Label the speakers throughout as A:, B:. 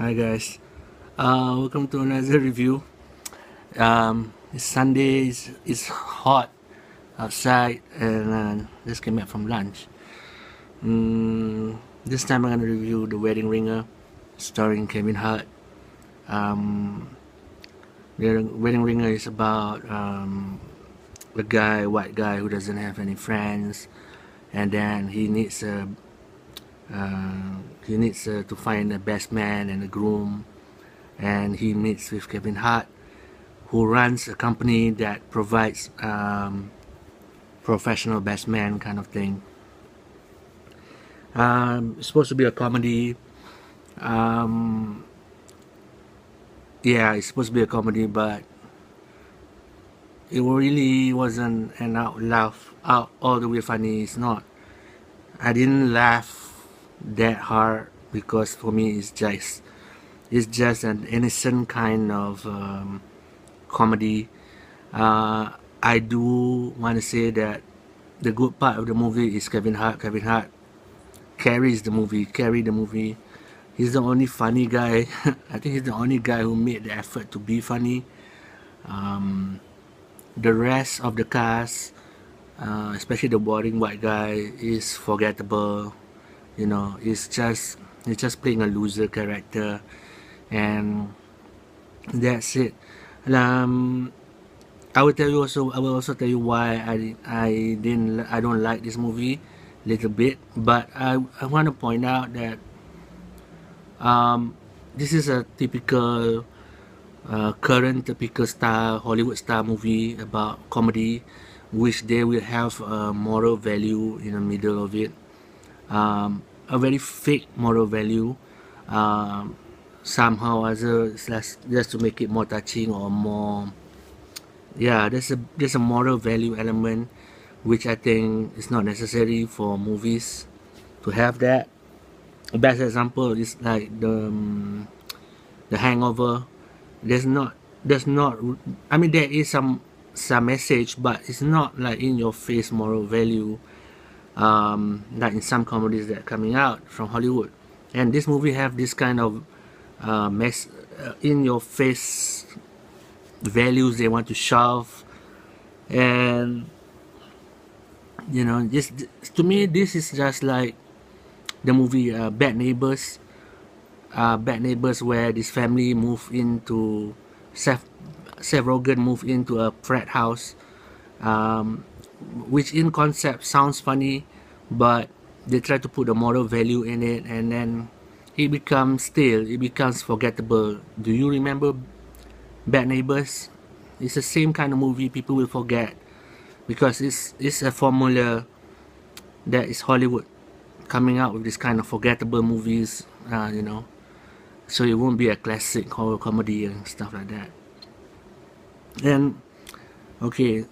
A: Hi guys, welcome to another review. It's Sunday, it's hot outside, and just came back from lunch. This time I'm gonna review The Wedding Ringer, starring Kevin Hart. Um, the Wedding Ringer is about a white guy who doesn't have any friends, and then he needs to find a best man and a groom, and he meets with Kevin Hart, who runs a company that provides professional best man kind of thing. It's supposed to be a comedy. Um, yeah, it's supposed to be a comedy, but it really wasn't an out all the way funny. It's not. I didn't laugh that hard because for me it's just an innocent kind of comedy. I do want to say that the good part of the movie is Kevin Hart. Kevin Hart carries the movie, carry the movie. He's the only funny guy. I think he's the only guy who made the effort to be funny. Um, the rest of the cast, especially the boring white guy, is forgettable. He's just playing a loser character, and that's it. Um, I will also tell you why I don't like this movie little bit, but I want to point out that this is a typical current typical star Hollywood star movie about comedy, which they will have a moral value in the middle of it, a very fake moral value, um, somehow other just to make it more touching or more. Yeah, there's a moral value element which I think is not necessary for movies to have that. The best example is like the Hangover. There's not I mean, there is some message, but it's not like in your face moral value, like in some comedies that are coming out from Hollywood. And this movie have this kind of in your face values they want to shove. And this, to me, this is just like the movie Bad Neighbors, where this family move into Seth Seth Rogen move into a frat house, um, which in concept sounds funny, but they try to put a moral value in it, and then it becomes forgettable. Do you remember Bad Neighbors? It's the same kind of movie people will forget because it's a formula that is Hollywood coming out with this kind of forgettable movies, so it won't be a classic horror comedy and stuff like that. And okay,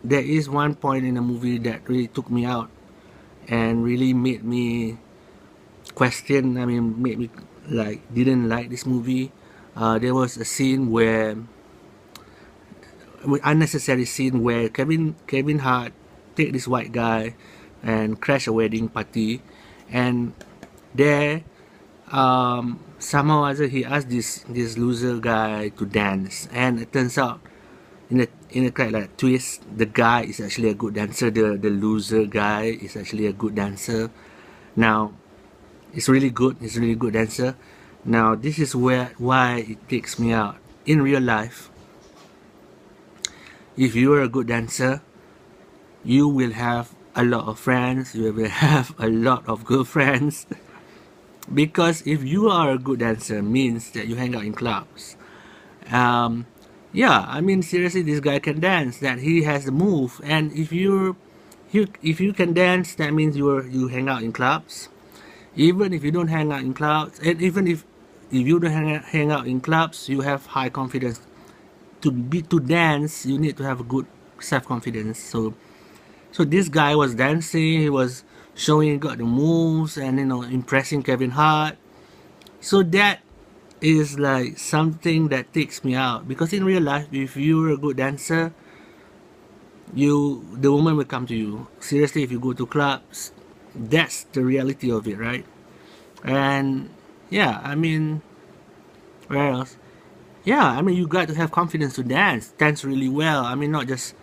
A: there is one point in the movie that really took me out and really made me question. I mean, made me like didn't like this movie. There was a scene where unnecessary scene where Kevin Hart take this white guy and crash a wedding party, and there somehow or other he asked this loser guy to dance, and it turns out in a kind of like twist, the guy is actually a good dancer. The loser guy is actually a good dancer. Now it's really good. He's a really good dancer. Now this is why it takes me out. In real life, if you are a good dancer, you will have a lot of friends. You will have a lot of girlfriends. Because if you are a good dancer, means that you hang out in clubs. Yeah, I mean, seriously, this guy can dance. That he has the move, and if you can dance, that means you hang out in clubs. Even if you don't hang out in clubs, and even if you don't hang out in clubs, you have high confidence. To dance, you need to have a good self confidence. So this guy was dancing. He was showing he got the moves and impressing Kevin Hart. So that is like something that takes me out, because in real life, if you're a good dancer, the woman will come to you. Seriously, if you go to clubs, that's the reality of it, right? And Yeah, I mean, where else? Yeah, I mean, you got to have confidence to dance really well. I mean, not just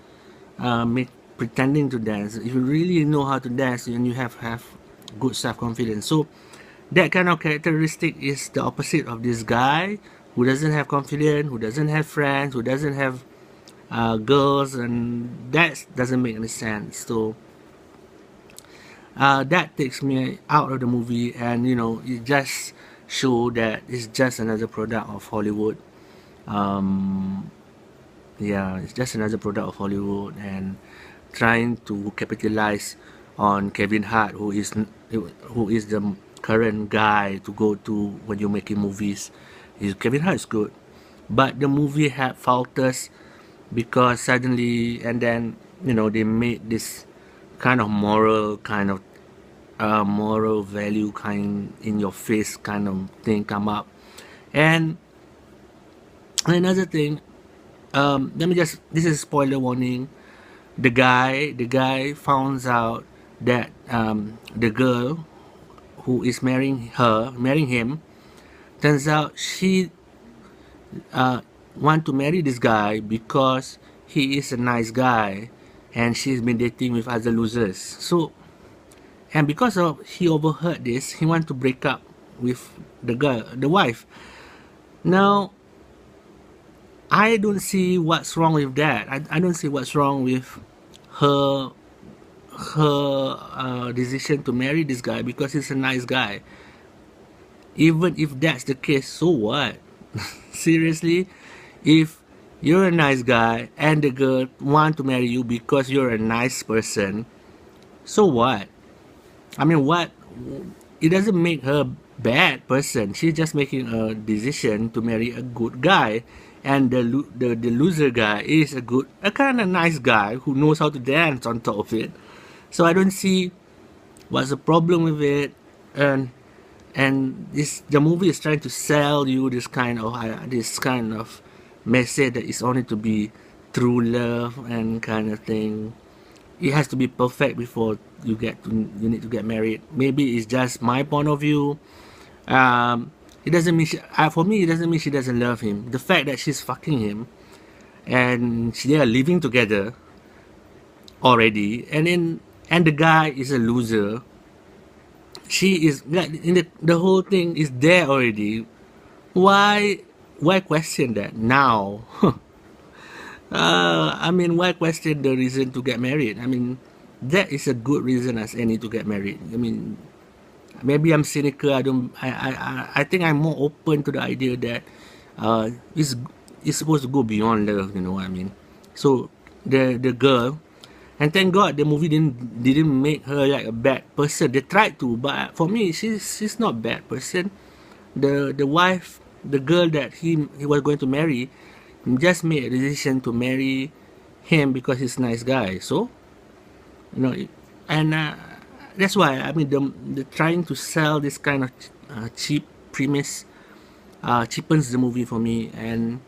A: make pretending to dance. If you really know how to dance, and you have good self confidence. So that kind of characteristic is the opposite of this guy who doesn't have confidence, who doesn't have friends, who doesn't have girls, and that doesn't make any sense. So that takes me out of the movie, and it just show that it's just another product of Hollywood. Um, yeah, it's just another product of Hollywood and trying to capitalize on Kevin Hart, who is the current guy to go to when you're making movies. Kevin Hart is good, but the movie had falters because suddenly, and then they made this kind of moral value kind in your face kind of thing come up. And another thing, let me just, this is spoiler warning. The guy finds out that the girl who is marrying him, turns out she want to marry this guy because he is a nice guy, and she's been dating with other losers. So, and because of he overheard this, he want to break up with the wife. Now, I don't see what's wrong with that. I don't see what's wrong with her decision to marry this guy because he's a nice guy. Even if that's the case, so what? Seriously, if you're a nice guy and the girl want to marry you because you're a nice person, so what? I mean, what? It doesn't make her bad person. She's just making a decision to marry a good guy, and the loser guy is a kind of nice guy who knows how to dance on top of it. So I don't see what's the problem with it. And the movie is trying to sell you this kind of message that is only to be true love and kind of thing. It has to be perfect before you need to get married. Maybe it's just my point of view. It doesn't mean for me, it doesn't mean she doesn't love him. The fact that she's fucking him and they are living together already, and the guy is a loser. She is like, in the whole thing is there already. Why question that now? I mean, why question the reason to get married? I mean, that is a good reason as any to get married. I mean, maybe I'm cynical. I think I'm more open to the idea that uh, it's it's supposed to go beyond love. You know what I mean? So the girl, and thank God the movie didn't make her like a bad person. They tried to, but for me, she's not a bad person. The wife, the girl that he was going to marry, just made a decision to marry him because he's a nice guy. So and that's why I mean the trying to sell this kind of cheap premise cheapens the movie for me, and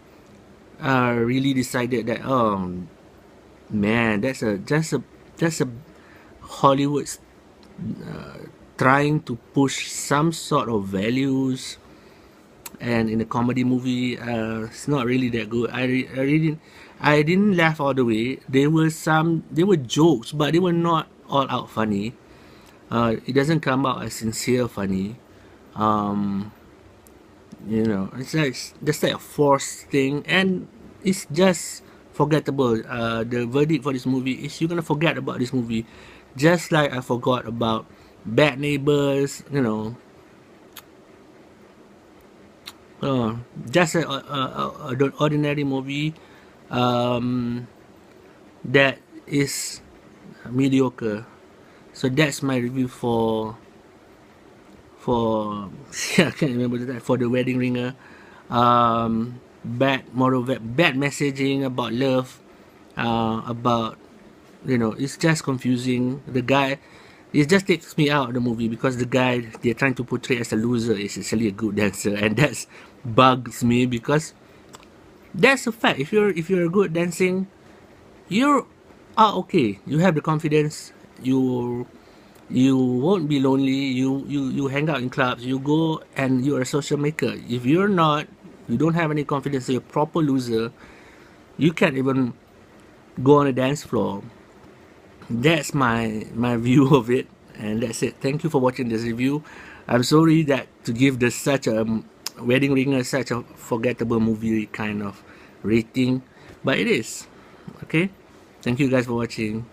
A: really decided that, oh man, that's a Hollywood trying to push some sort of values, and in a comedy movie, it's not really that good. I didn't laugh all the way. There were jokes, but they were not all out funny. It doesn't come out as sincere funny. Um, it's like just like a forced thing, and it's just forgettable. The verdict for this movie is you're gonna forget about this movie, just like I forgot about Bad Neighbors. Just an ordinary movie um, that is mediocre. So that's my review for yeah, I can't remember that, for The Wedding Ringer. Bad messaging about love, about it's just confusing. The guy, it just takes me out of the movie because the guy they're trying to portray as a loser is actually a good dancer, and that's bugs me because that's a fact. If you're good dancing, you're okay. You have the confidence. You You won't be lonely. You hang out in clubs. You go and you're a social maker. If you're not, you don't have any confidence, you're a proper loser. You can't even go on a dance floor. That's my view of it, and that's it. Thank you for watching this review. I'm sorry that to give this such a Wedding Ringer such a forgettable movie kind of rating, but it is okay. Thank you guys for watching.